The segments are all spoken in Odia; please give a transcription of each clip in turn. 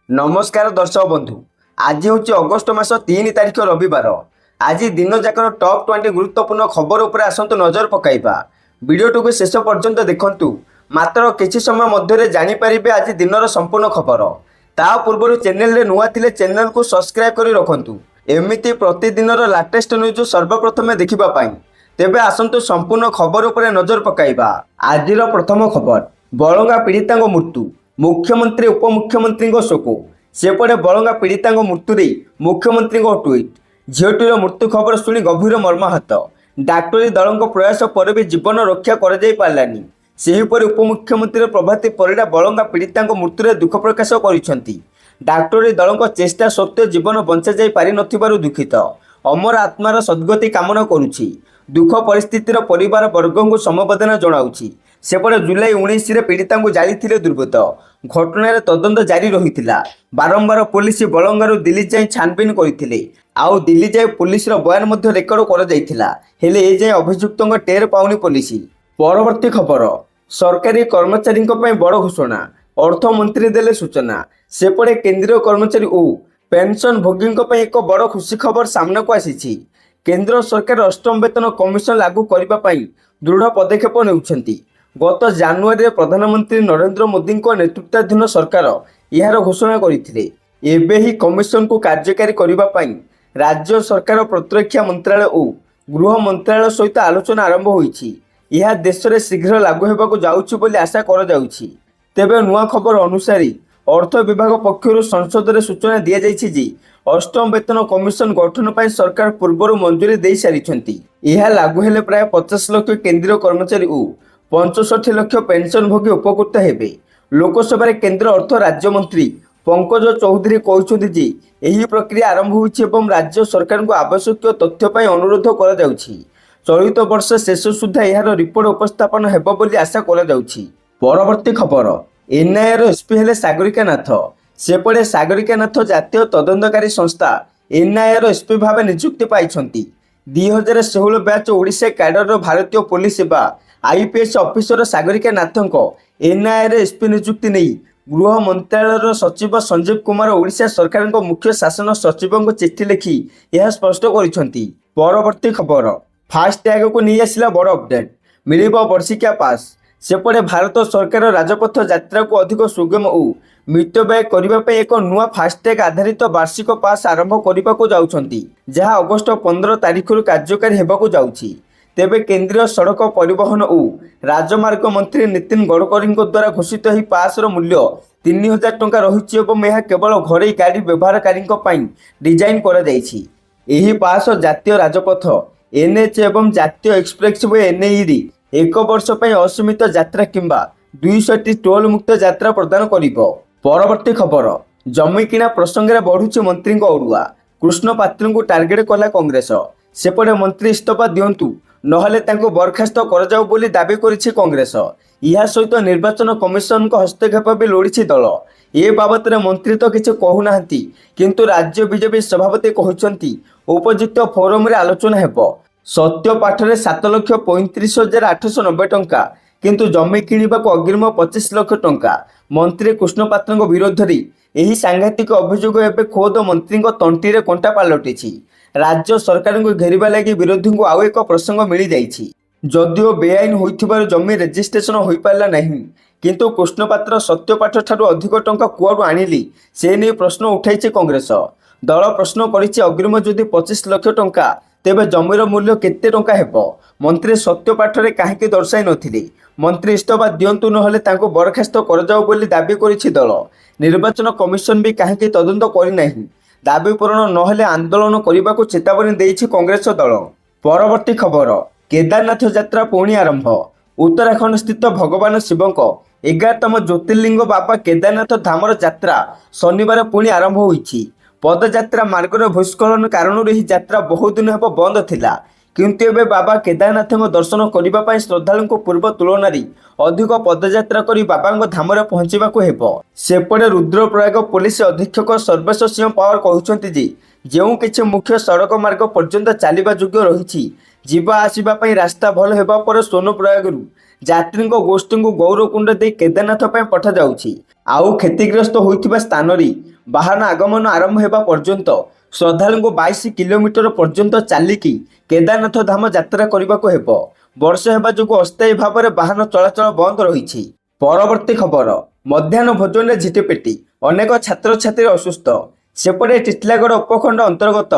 नमस्कार दर्शक बंधु। आज हूँ अगस्ट मास 3 तारिख रविवार। आज दिन जाकर टॉप 20 गुरुत्वपूर्ण खबर उपर आसतु नजर पकाइबा। वीडियो को शेष पर्यंत देखंतु। मात्र किछि समय मध्य जानीपारे आज दिनर संपूर्ण खबर। ता पूर्व चैनल रे नुआ थिले चैनल को सब्सक्राइब करी रखंतु। एमिति प्रतिदिनर लाटेस्ट न्यूज सर्वप्रथम देखिबा पाई। तेबे आसंतु संपूर्ण खबर उपर नजर पकाइबा। आजिर प्रथम खबर, बलंगा पीड़िता मृत्यु, मुख्यमंत्री उपमुख्यमंत्री शोक। सेपटे बलंगा पीड़िता मृत्यु दे मुख्यमंत्री ट्विट। झीटीर मृत्यु खबर शुणी गभीर मर्माहत। डाक्टरी दल प्रयास पर भी जीवन रक्षा कर पारानी। सेहीपरि उपमुख्यमंत्री प्रभाती परिडा बलंगा पीड़िता मृत्यु दुख प्रकाश कर। डाक्टरी दल चेष्टा सत्वे जीवन बंचा जाई पारि नथिबारु दुखित। अमर आत्मार सद्गति कामना करुछि। दुख परिस्थितिर परिवार वर्ग को समबेदना जनाऊछि। सेपटे जुलाई 19 रे पीड़िता जाली दुर्बृत्त। घटनार तदंत जारी रही। बारंबार पुलिस बलंगारू दिल्ली जाई छानबिन करथिले। आउ दिल्ली जाए पुलिस बयान रेकर्ड कर अभियुक्त टेर पाउनी पुलिस। परवर्ती खबर, सरकारी कर्मचारी बड़ घोषणा, अर्थमंत्री देले सूचना। सेपटे केंद्रीय कर्मचारी ओ पेंशन भोगी एक बड़ खुशी खबर सामना को आसी। केंद्र सरकार अष्टम वेतन कमिशन लागू करने दृढ़ पदक्षेप नेउछंती। गत जानुआरी प्रधानमंत्री नरेंद्र मोदी नेतृत्वाधीन सरकार यार घोषणा करथिले। एबे ही कमिशन को कार्यकारी करने राज्य सरकार प्रतिरक्षा मंत्रालय और गृह मंत्रालय सहित आलोचना आरंभ होईछि। यह देश में शीघ्र लागू होगा जाउछि बोली आशा कर जाउछि। तेबे नुआ खबर अनुसार अर्थ विभाग पक्षर संसद में सूचना दि जाइछि जे अष्टम वेतन कमिशन गठन पर सरकार पूर्व मंजूरी दे सारी। यह लागू हेले प्राय 50 लाख केंद्रीय कर्मचारी और 65 लाख पेंशन भोगी उपकृत हेबे। लोकसभा केंद्र अर्थ राज्य मंत्री पंकज चौधरी कहते जे यही प्रक्रिया आरंभ होइछि एवं राज्य सरकार को आवश्यक तथ्य पर अनुरोध करा जाउछि। चलित वर्ष शेष सुधा यार रिपोर्ट उपस्थापन हेबो बोली आशा करा जाउछि। परवर्ती खबर, एनआईएर एसपी हेले सागरिका नाथ। सेपटे सागरिका नाथ जातीय तदंतकारी संस्था एनआईएर एसपी भाव नियुक्ति पाइछंती। 2016 बैच ओडिशा कैडर भारतीय पुलिस सेवा आईपीएस ऑफिसर सागरिका नाथक एनआईएर एसपी नियुक्ति नहीं गृह मंत्रालय सचिव संजीव कुमार ओडिशा सरकार मुख्य शासन सचिव को चिठी लिखि यह स्पष्ट करिसंती। परवर्ती खबर, फास्टैग को नहीं आसिला बड़ अपडेट, मिलिबो वर्षिकिया पास। सेपटे भारत सरकार राजपथ यात्रा को अधिक सुगम और मितव्यय करने एक नुआ फास्टैग आधारित वार्षिक पास आरंभ करने को जाउछंती, जहां अगस्ट 15 तारिख कार्यकारी हेबाकु जाउछि। तेबे केंद्रीय सड़क परिवहन और राजमार्ग मंत्री नितिन गडकरी द्वारा घोषित ही पास मूल्य 3000 टंका रही और यह केवल घरे गाड़ी व्यवहारकारी डिजाइन कर पास जातीय राजपथ एनएच एवं जातीय एक्सप्रेस वे एनई एक वर्ष असीमित यात्रा किंबा 200 टोल मुक्त यात्रा प्रदान करिबो। परवर्ती खबर, जमी किणा प्रसंग में बढ़ुची मंत्री अड़ुआ, कृष्ण पात्र को टार्गेट कला कांग्रेस। सेपटे मंत्री इस्तीफा दिंतु नहले तांको बरखास्त कर जाऊ बोली दाबी करिछि कांग्रेस। यह सहित निर्वाचन कमिशन को हस्तक्षेप भी लोड़ी दल। ए बाबत मंत्री तो किसी कहूना किंतु राज्य बीजेपी सभापति कहते उपयुक्त फोरम रे आलोचना हेबो। सत्य पाठरे 7,35,890 टंका किंतु जमी किणवा को अग्रिम 25 लाख टंका। मंत्री कृष्ण पात्र विरोध में यही सांघातिक अभियोग एवं खोद मंत्री तंटी रे कंटा पलटि। राज्य सरकार को घेरिबा लगी विरोधी को आउ एक प्रसंग मिल जाइछि। जदिओ बेआईन होइथिबार जमी रेजिस्ट्रेशन होई पारला नहीं किंतु कृष्ण पात्र सत्यपाठ ठारू अधिक टंका कुआडू आनिली से नहीं प्रश्न उठाइछि कांग्रेस। दल प्रश्न करिछि अग्रिम जदि 25 लाख टंका तेबे जमीर मूल्य केते टंका हेबो। मंत्री सत्यपाठ रे काहेकि दर्शाई नथिले। मंत्री इस्तीफा दियंतु नहले तांको बरखास्त कर जाऊ बोली दाबी करिछि दल। निर्वाचन कमिशन भी काहेकि तदंत करि नाही। दाबी पूरण नहले आंदोलन करने को चेतावनी देइछि कांग्रेस दल। परवर्ती खबर, केदारनाथ यात्रा पुणी आरंभ। उत्तराखंड स्थित भगवान शिवଙ୍କ 11तम ज्योतिर्लिंग बाबा केदारनाथ धामर यात्रा शनिवार पुणी आरंभ होइछि। पदयात्रा मार्ग भूस्खलन कारण यह यात्रा बहुत दिन हेब बंद थिला किंतु एबे बाबा केदारनाथ दर्शन करने श्रद्धालु पूर्व तुलन अधिक पदयात्रा कर बाबा धाम पहुंचा हेब। सेपटे रुद्रप्रयाग पुलिस अधीक्षक सर्वेश सिंह पावर कहते जे जो किसी मुख्य सड़क मार्ग पर्यंत चलवा योग्य रही जीवा आसवा रास्ता भल होगा पर सोनप्रयाग यात्री गोष्ठी को गौरकुंड दे केदारनाथ पठा जाउछि। आउ क्षतिग्रस्त होइथिबा स्थान रे ବାହନ ଆଗମନ ଆରମ୍ଭ ହେବା ପର୍ଯ୍ୟନ୍ତ ଶ୍ରଦ୍ଧାଳୁଙ୍କୁ 22 କିଲୋମିଟର ପର୍ଯ୍ୟନ୍ତ ଚାଲିକି କେଦାରନାଥ ଧାମ ଯାତ୍ରା କରିବାକୁ ହେବ। ବର୍ଷା ହେବା ଯୋଗୁଁ ଅସ୍ଥାୟୀ ଭାବରେ ବାହନ ଚଳାଚଳ ବନ୍ଦ ରହିଛି। ପରବର୍ତ୍ତୀ ଖବର, ମଧ୍ୟାହ୍ନ ଭୋଜନରେ ଝିଟିପିଟି, ଅନେକ ଛାତ୍ରଛାତ୍ରୀ ଅସୁସ୍ଥ। ସେପଟେ ଟିଟିଲାଗଡ଼ ଉପଖଣ୍ଡ ଅନ୍ତର୍ଗତ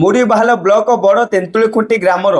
ମୁଡ଼ିବାହାଲ ବ୍ଲକ ବଡ଼ ତେନ୍ତୁଳିଖୁଣ୍ଟି ଗ୍ରାମର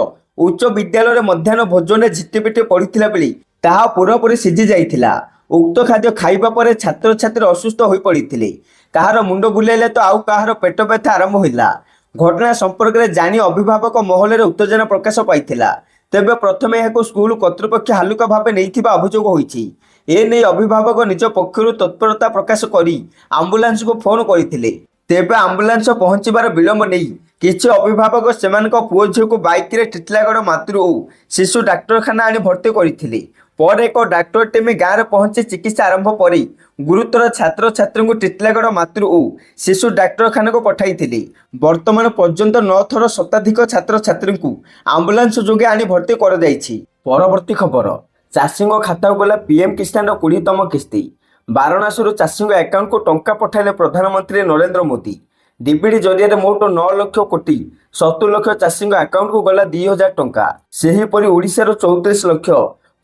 ଉଚ୍ଚ ବିଦ୍ୟାଳୟରେ ମଧ୍ୟାହ୍ନ ଭୋଜନରେ ଝିଟିପିଟି ପଡ଼ିଥିଲା ବେଳେ ତାହା ପୁରାପୁରି ସିଝି ଯାଇଥିଲା। ଉକ୍ତ ଖାଦ୍ୟ ଖାଇବା ପରେ ଛାତ୍ରଛାତ୍ରୀ ଅସୁସ୍ଥ ହୋଇପଡ଼ିଥିଲେ। କାହାର ମୁଣ୍ଡ ବୁଲାଇଲେ ତ ଆଉ କାହାର ପେଟ ବ୍ୟଥା ଆରମ୍ଭ ହେଲା। ଘଟଣା ସମ୍ପର୍କରେ ଜାଣି ଅଭିଭାବକ ମହଲରେ ଉତ୍ତେଜନା ପ୍ରକାଶ ପାଇଥିଲା। ତେବେ ପ୍ରଥମେ ଏହାକୁ ସ୍କୁଲ କର୍ତ୍ତୃପକ୍ଷ ହାଲୁକା ଭାବେ ନେଇଥିବା ଅଭିଯୋଗ ହୋଇଛି। ଏନେଇ ଅଭିଭାବକ ନିଜ ପକ୍ଷରୁ ତତ୍ପରତା ପ୍ରକାଶ କରି ଆମ୍ବୁଲାନ୍ସକୁ ଫୋନ କରିଥିଲେ। ତେବେ ଆମ୍ବୁଲାନ୍ସ ପହଞ୍ଚିବାର ବିଳମ୍ବ ନେଇ କିଛି ଅଭିଭାବକ ସେମାନଙ୍କ ପୁଅ ଝିଅକୁ ବାଇକରେ ଟିଟିଲାଗଡ଼ ମାତୃ ଓ ଶିଶୁ ଡାକ୍ତରଖାନା ଆଣି ଭର୍ତ୍ତି କରିଥିଲେ। ପରେ ଏକ ଡାକ୍ତର ଟିମ୍ ଗାଁରେ ପହଞ୍ଚି ଚିକିତ୍ସା ଆରମ୍ଭ ପରେ ଗୁରୁତର ଛାତ୍ରଛାତ୍ରୀଙ୍କୁ ଟିଟିଲାଗଡ଼ ମାତୃ ଓ ଶିଶୁ ଡାକ୍ତରଖାନାକୁ ପଠାଇଥିଲେ। ବର୍ତ୍ତମାନ ପର୍ଯ୍ୟନ୍ତ 9 ଥର ଶତାଧିକ ଛାତ୍ରଛାତ୍ରୀଙ୍କୁ ଆମ୍ବୁଲାନ୍ସ ଯୋଗେ ଆଣି ଭର୍ତ୍ତି କରାଯାଇଛି। ପରବର୍ତ୍ତୀ ଖବର, ଚାଷୀଙ୍କ ଖାତାକୁ ଗଲା ପିଏମ୍ କିଷାନର 20ତମ କିସ୍ତି। ବାରାଣସୀରୁ ଚାଷୀଙ୍କ ଆକାଉଣ୍ଟକୁ ଟଙ୍କା ପଠାଇଲେ ପ୍ରଧାନମନ୍ତ୍ରୀ ନରେନ୍ଦ୍ର ମୋଦି। ଡିବିଟି ଜରିଆରେ ମୋଟ 9 ଲକ୍ଷ କୋଟି 70 ଲକ୍ଷ ଚାଷୀଙ୍କ ଆକାଉଣ୍ଟକୁ ଗଲା 2,000 ଟଙ୍କା। ସେହିପରି ଓଡ଼ିଶାର 34 ଲକ୍ଷ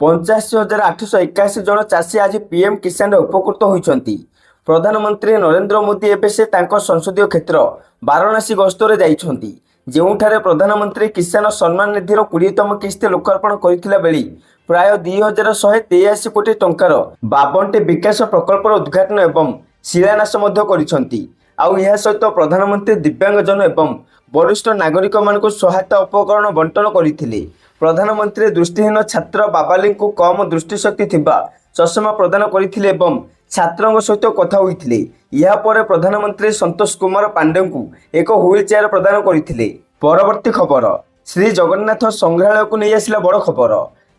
85,881 ଜଣ ଚାଷୀ ଆଜି ପିଏମ୍ କିଷାନରେ ଉପକୃତ ହୋଇଛନ୍ତି। ପ୍ରଧାନମନ୍ତ୍ରୀ ନରେନ୍ଦ୍ର ମୋଦି ଏବେ ସେ ତାଙ୍କ ସଂସଦୀୟ କ୍ଷେତ୍ର ବାରାଣସୀ ଗସ୍ତରେ ଯାଇଛନ୍ତି, ଯେଉଁଠାରେ ପ୍ରଧାନମନ୍ତ୍ରୀ କିଷାନ ସମ୍ମାନ ନିଧିର 20ତମ କିସ୍ତି ଲୋକାର୍ପଣ କରିଥିଲା ବେଳେ ପ୍ରାୟ 2,183 କୋଟି ଟଙ୍କାର 52ଟି ବିକାଶ ପ୍ରକଳ୍ପର ଉଦ୍ଘାଟନ ଏବଂ ଶିଳାନ୍ୟାସ ମଧ୍ୟ କରିଛନ୍ତି। ଆଉ ଏହା ସହିତ ପ୍ରଧାନମନ୍ତ୍ରୀ ଦିବ୍ୟାଙ୍ଗଜନ ଏବଂ ବରିଷ୍ଠ ନାଗରିକମାନଙ୍କୁ ସହାୟତା ଉପକରଣ ବଣ୍ଟନ କରିଥିଲେ। ପ୍ରଧାନମନ୍ତ୍ରୀ ଦୃଷ୍ଟିହୀନ ଛାତ୍ର ବାବାଲିଙ୍କୁ କମ୍ ଦୃଷ୍ଟିଶକ୍ତି ଥିବା ଚଷମା ପ୍ରଦାନ କରିଥିଲେ ଏବଂ ଛାତ୍ରଙ୍କ ସହିତ କଥା ହୋଇଥିଲେ। ଏହାପରେ ପ୍ରଧାନମନ୍ତ୍ରୀ ସନ୍ତୋଷ କୁମାର ପାଣ୍ଡେଙ୍କୁ ଏକ ହୁଇଲ୍ ଚେୟାର ପ୍ରଦାନ କରିଥିଲେ। ପରବର୍ତ୍ତୀ ଖବର, ଶ୍ରୀ ଜଗନ୍ନାଥ ସଂଗ୍ରହାଳୟକୁ ନେଇ ଆସିଲା ବଡ଼ ଖବର।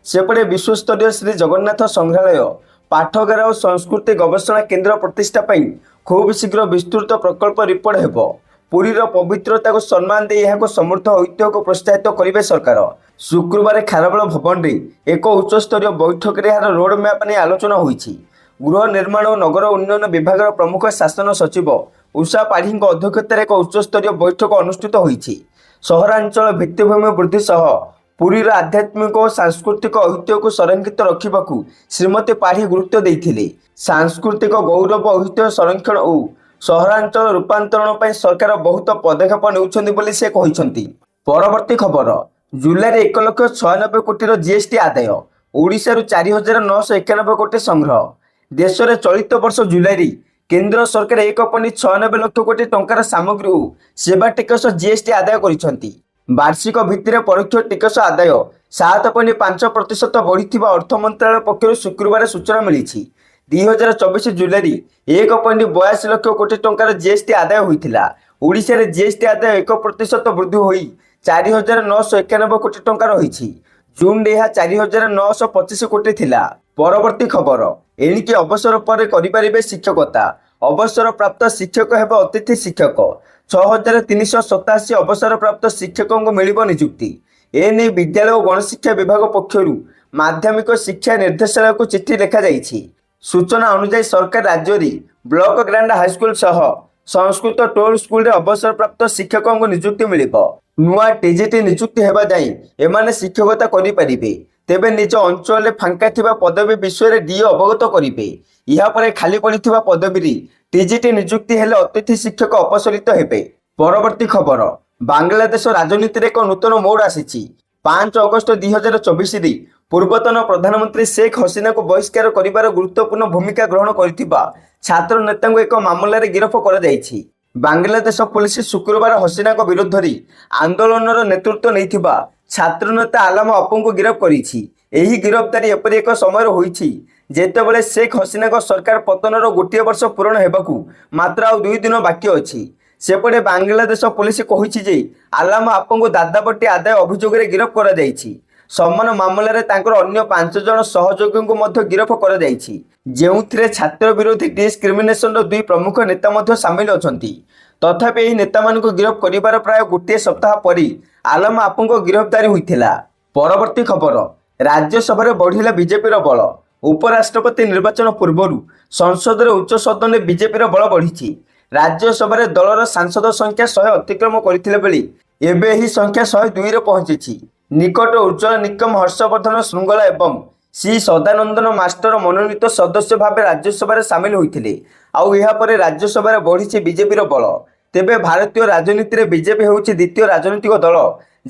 ସେପଟେ ବିଶ୍ୱସ୍ତରୀୟ ଶ୍ରୀ ଜଗନ୍ନାଥ ସଂଗ୍ରହାଳୟ, ପାଠାଗାର ଓ ସଂସ୍କୃତି ଗବେଷଣା କେନ୍ଦ୍ର ପ୍ରତିଷ୍ଠା ପାଇଁ ଖୁବ୍ ଶୀଘ୍ର ବିସ୍ତୃତ ପ୍ରକଳ୍ପ ରିପୋର୍ଟ ହେବ। ପୁରୀର ପବିତ୍ରତାକୁ ସମ୍ମାନ ଦେଇ ଏହାକୁ ସମୃଦ୍ଧ ଐତିହ୍ୟକୁ ପ୍ରୋତ୍ସାହିତ କରିବେ ସରକାର। ଶୁକ୍ରବାର ଖାରବେଳ ଭବନରେ ଏକ ଉଚ୍ଚସ୍ତରୀୟ ବୈଠକରେ ଏହାର ରୋଡ୍ ମ୍ୟାପ୍ ନେଇ ଆଲୋଚନା ହୋଇଛି। ଗୃହ ନିର୍ମାଣ ଓ ନଗର ଉନ୍ନୟନ ବିଭାଗର ପ୍ରମୁଖ ଶାସନ ସଚିବ ଉଷା ପାଢ଼ୀଙ୍କ ଅଧ୍ୟକ୍ଷତାରେ ଏକ ଉଚ୍ଚସ୍ତରୀୟ ବୈଠକ ଅନୁଷ୍ଠିତ ହୋଇଛି। ସହରାଞ୍ଚଳ ଭିତ୍ତିଭୂମି ବୃଦ୍ଧି ସହ ପୁରୀର ଆଧ୍ୟାତ୍ମିକ ଓ ସାଂସ୍କୃତିକ ଐତିହ୍ୟକୁ ସଂରକ୍ଷିତ ରଖିବାକୁ ଶ୍ରୀମତୀ ପାଢ଼ୀ ଗୁରୁତ୍ୱ ଦେଇଥିଲେ। ସାଂସ୍କୃତିକ ଗୌରବ, ଐତିହ୍ୟ ସଂରକ୍ଷଣ ଓ ସହରାଞ୍ଚଳ ରୂପାନ୍ତରଣ ପାଇଁ ସରକାର ବହୁତ ପଦକ୍ଷେପ ନେଉଛନ୍ତି ବୋଲି ସେ କହିଛନ୍ତି। ପରବର୍ତ୍ତୀ ଖବର, ଜୁଲାଇରେ 1,96,000 କୋଟିର ଜିଏସ୍ଟି ଆଦାୟ, ଓଡ଼ିଶାରୁ 4,991 କୋଟି ସଂଗ୍ରହ। ଦେଶରେ ଚଳିତ ବର୍ଷ ଜୁଲାଇରେ କେନ୍ଦ୍ର ସରକାର 1,96,000 ଲକ୍ଷ କୋଟି ଟଙ୍କାର ସାମଗ୍ରୀ ଓ ସେବା ଟିକସ ଜିଏସ୍ଟି ଆଦାୟ କରିଛନ୍ତି। ବାର୍ଷିକ ଭିତ୍ତିରେ ପରୋକ୍ଷ ଟିକସ ଆଦାୟ 7.5% ବଢ଼ିଥିବା ଅର୍ଥ ମନ୍ତ୍ରାଳୟ ପକ୍ଷରୁ ଶୁକ୍ରବାର ସୂଚନା ମିଳିଛି। 2024 ଜୁଲାଇରେ 1.82 ଲକ୍ଷ କୋଟି ଟଙ୍କାର ଜିଏସ୍ଟି ଆଦାୟ ହୋଇଥିଲା। ଓଡ଼ିଶାରେ ଜିଏସ୍ଟି ଆଦାୟ 1% ବୃଦ୍ଧି ହୋଇ 4,991 କୋଟି ଟଙ୍କା ରହିଛି। ଜୁନ୍ରେ ଏହା 4,925 କୋଟି ଥିଲା। ପରବର୍ତ୍ତୀ ଖବର, ଏଣିକି ଅବସର ପରେ କରିପାରିବେ ଶିକ୍ଷକତା। ଅବସରପ୍ରାପ୍ତ ଶିକ୍ଷକ ହେବେ ଅତିଥି ଶିକ୍ଷକ। 6,387 ଅବସରପ୍ରାପ୍ତ ଶିକ୍ଷକଙ୍କୁ ମିଳିବ ନିଯୁକ୍ତି। ଏନେଇ ବିଦ୍ୟାଳୟ ଓ ଗଣଶିକ୍ଷା ବିଭାଗ ପକ୍ଷରୁ ମାଧ୍ୟମିକ ଶିକ୍ଷା ନିର୍ଦ୍ଦେଶାଳୟକୁ ଚିଠି ଲେଖାଯାଇଛି। ସୂଚନା ଅନୁଯାୟୀ ସରକାର ରାଜ୍ୟରେ ବ୍ଲକ ଗ୍ରାଣ୍ଡ ହାଇସ୍କୁଲ ସହ ସଂସ୍କୃତ ଟୋଲ୍ ସ୍କୁଲରେ ଅବସରପ୍ରାପ୍ତ ଶିକ୍ଷକଙ୍କୁ ନିଯୁକ୍ତି ମିଳିବ। ନୂଆ ଟିଜିଟି ନିଯୁକ୍ତି ହେବା ଯାଏଁ ଏମାନେ ଶିକ୍ଷକତା କରିପାରିବେ। ତେବେ ନିଜ ଅଞ୍ଚଳରେ ଫାଙ୍କା ଥିବା ପଦବୀ ବିଷୟରେ ଡିଓ ଅବଗତ କରିବେ। ଏହାପରେ ଖାଲି ପଡ଼ିଥିବା ପଦବୀରେ ଟିଜିଟି ନିଯୁକ୍ତି ହେଲେ ଅତିଥି ଶିକ୍ଷକ ଅପସାରିତ ହେବେ। ପରବର୍ତ୍ତୀ ଖବର, ବାଂଲାଦେଶ ରାଜନୀତିରେ ଏକ ନୂତନ ମୋଡ଼ ଆସିଛି। 5 ଅଗଷ୍ଟ 2024ରେ ପୂର୍ବତନ ପ୍ରଧାନମନ୍ତ୍ରୀ ଶେଖ୍ ହସିନାଙ୍କୁ ବହିଷ୍କାର କରିବାର ଗୁରୁତ୍ୱପୂର୍ଣ୍ଣ ଭୂମିକା ଗ୍ରହଣ କରିଥିବା ଛାତ୍ର ନେତାଙ୍କୁ ଏକ ମାମଲାରେ ଗିରଫ କରାଯାଇଛି। ବାଂଲାଦେଶ ପୋଲିସ ଶୁକ୍ରବାର ହସିନାଙ୍କ ବିରୁଦ୍ଧରେ ଆନ୍ଦୋଳନର ନେତୃତ୍ୱ ନେଇଥିବା ଛାତ୍ରନେତା ଆଲାମ ଅପୁଙ୍କୁ ଗିରଫ କରିଛି। ଏହି ଗିରଫଦାରୀ ଏପରି ଏକ ସମୟରେ ହୋଇଛି ଯେତେବେଳେ ଶେଖ୍ ହସିନାଙ୍କ ସରକାର ପତନର ଗୋଟିଏ ବର୍ଷ ପୂରଣ ହେବାକୁ ମାତ୍ର ଆଉ 2 ଦିନ ବାକି ଅଛି। ସେପଟେ ବାଂଲାଦେଶ ପୋଲିସ କହିଛି ଯେ ଆଲାମ ଆପୁଙ୍କୁ ଦାଦାବଟି ଆଦାୟ ଅଭିଯୋଗରେ ଗିରଫ କରାଯାଇଛି। ସମାନ ମାମଲାରେ ତାଙ୍କର ଅନ୍ୟ 5 ଜଣ ସହଯୋଗୀଙ୍କୁ ମଧ୍ୟ ଗିରଫ କରାଯାଇଛି, ଯେଉଁଥିରେ ଛାତ୍ର ବିରୋଧୀ ଡିସ୍କ୍ରିମିନେସନର 2 ପ୍ରମୁଖ ନେତା ମଧ୍ୟ ସାମିଲ ଅଛନ୍ତି। ତଥାପି ଏହି ନେତାମାନଙ୍କୁ ଗିରଫ କରିବାର ପ୍ରାୟ ଗୋଟିଏ ସପ୍ତାହ ପରେ ଆଲାମ ଆପୁଙ୍କ ଗିରଫଦାରୀ ହୋଇଥିଲା। ପରବର୍ତ୍ତୀ ଖବର, ରାଜ୍ୟସଭାରେ ବଢ଼ିଲା ବିଜେପିର ବଳ। ଉପରାଷ୍ଟ୍ରପତି ନିର୍ବାଚନ ପୂର୍ବରୁ ସଂସଦରେ ଉଚ୍ଚ ସଦନରେ ବିଜେପିର ବଳ ବଢ଼ିଛି। ରାଜ୍ୟସଭାରେ ଦଳର ସାଂସଦ ସଂଖ୍ୟା 100 ଅତିକ୍ରମ କରିଥିଲେ ବେଳେ ଏବେ ଏହି ସଂଖ୍ୟା 102ରେ ପହଞ୍ଚିଛି। ନିକଟ ଉଜ୍ଜଳ ନିକମ ହର୍ଷବର୍ଦ୍ଧନ ଶୃଙ୍ଖଲା ଏବଂ ସି ସଦାନନ୍ଦନ ମାଷ୍ଟର ମନୋନୀତ ସଦସ୍ୟ ଭାବେ ରାଜ୍ୟସଭାରେ ସାମିଲ ହୋଇଥିଲେ। ଆଉ ଏହାପରେ ରାଜ୍ୟସଭାରେ ବଢ଼ିଛି ବିଜେପିର ବଳ। ତେବେ ଭାରତୀୟ ରାଜନୀତିରେ ବିଜେପି ହେଉଛି ଦ୍ୱିତୀୟ ରାଜନୈତିକ ଦଳ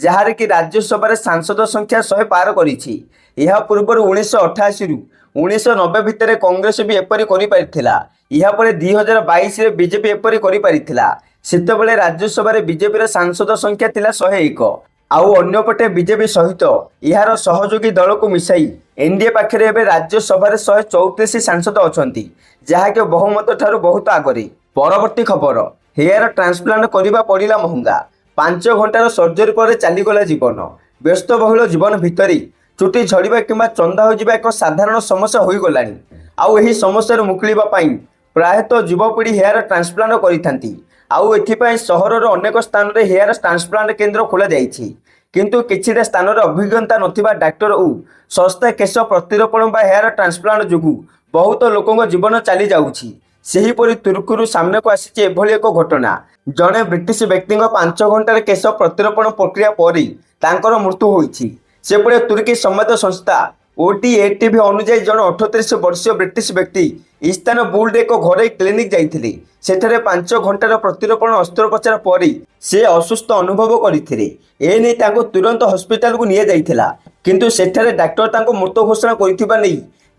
ଯାହାର କି ରାଜ୍ୟସଭାରେ ସାଂସଦ ସଂଖ୍ୟା 100 ପାର କରିଛି। ଏହା ପୂର୍ବରୁ 1988ରୁ 1990 ଭିତରେ କଂଗ୍ରେସ ବି ଏପରି କରିପାରିଥିଲା। ଏହାପରେ 2022ରେ ବିଜେପି ଏପରି କରିପାରିଥିଲା। ସେତେବେଳେ ରାଜ୍ୟସଭାରେ ବିଜେପିର ସାଂସଦ ସଂଖ୍ୟା ଥିଲା 101। ଆଉ ଅନ୍ୟପଟେ ବିଜେପି ସହିତ ଏହାର ସହଯୋଗୀ ଦଳକୁ ମିଶାଇ ଏନଡିଏ ପାଖରେ ଏବେ ରାଜ୍ୟସଭାରେ 134 ସାଂସଦ ଅଛନ୍ତି, ଯାହାକି ବହୁମତ ଠାରୁ ବହୁତ ଆଗରେ। ପରବର୍ତ୍ତୀ ଖବର, ହେୟାର ଟ୍ରାନ୍ସପ୍ଲାଣ୍ଟ କରିବା ପଡ଼ିଲା ମହଙ୍ଗା। 5 ଘଣ୍ଟାର ସର୍ଜରୀ ପରେ ଚାଲିଗଲା ଜୀବନ। ବ୍ୟସ୍ତବହୁଳ ଜୀବନ ଭିତରେ ଚୁଟି ଝଡ଼ିବା କିମ୍ବା ଚନ୍ଦା ହୋଇଯିବା ଏକ ସାଧାରଣ ସମସ୍ୟା ହୋଇଗଲାଣି। ଆଉ ଏହି ସମସ୍ୟାରୁ ମୁକୁଳିବା ପାଇଁ ପ୍ରାୟତଃ ଯୁବପିଢ଼ି ହେୟାର ଟ୍ରାନ୍ସପ୍ଲାଣ୍ଟ କରିଥାନ୍ତି। ଆଉ ଏଥିପାଇଁ ସହରର ଅନେକ ସ୍ଥାନରେ ହେୟାର ଟ୍ରାନ୍ସପ୍ଲାଣ୍ଟ କେନ୍ଦ୍ର ଖୋଲାଯାଇଛି। କିନ୍ତୁ କିଛିଟା ସ୍ଥାନରେ ଅଭିଜ୍ଞତା ନଥିବା ଡାକ୍ତର ଓ ଶସ୍ତା କେଶ ପ୍ରତିରୋପଣ ବା ହେୟାର ଟ୍ରାନ୍ସପ୍ଲାଣ୍ଟ ଯୋଗୁଁ ବହୁତ ଲୋକଙ୍କ ଜୀବନ ଚାଲିଯାଉଛି। ସେହିପରି ତୁର୍କୀରୁ ସାମ୍ନାକୁ ଆସିଛି ଏଭଳି ଏକ ଘଟଣା। ଜଣେ ବ୍ରିଟିଶ ବ୍ୟକ୍ତିଙ୍କ 5 ଘଣ୍ଟାର କେଶ ପ୍ରତିରୋପଣ ପ୍ରକ୍ରିୟା ପରେ ତାଙ୍କର ମୃତ୍ୟୁ ହୋଇଛି। ସେପଟେ ତୁର୍କୀ ସମ୍ବାଦ ସଂସ୍ଥା OTATV ଅନୁଯାୟୀ ଜଣେ 38 ବର୍ଷୀୟ ବ୍ରିଟିଶ ବ୍ୟକ୍ତି ଇସ୍ତାନବୁଲରେ ଏକ ଘରୋଇ କ୍ଲିନିକ୍ ଯାଇଥିଲେ। ସେଠାରେ 5 ଘଣ୍ଟାର ପ୍ରତିରୋପଣ ଅସ୍ତ୍ରୋପଚାର ପରେ ସେ ଅସୁସ୍ଥ ଅନୁଭବ କରିଥିଲେ। ଏନେଇ ତାଙ୍କୁ ତୁରନ୍ତ ହସ୍ପିଟାଲକୁ ନିଆଯାଇଥିଲା, କିନ୍ତୁ ସେଠାରେ ଡାକ୍ତର ତାଙ୍କୁ ମୃତ ଘୋଷଣା କରିଥିବା ନେଇ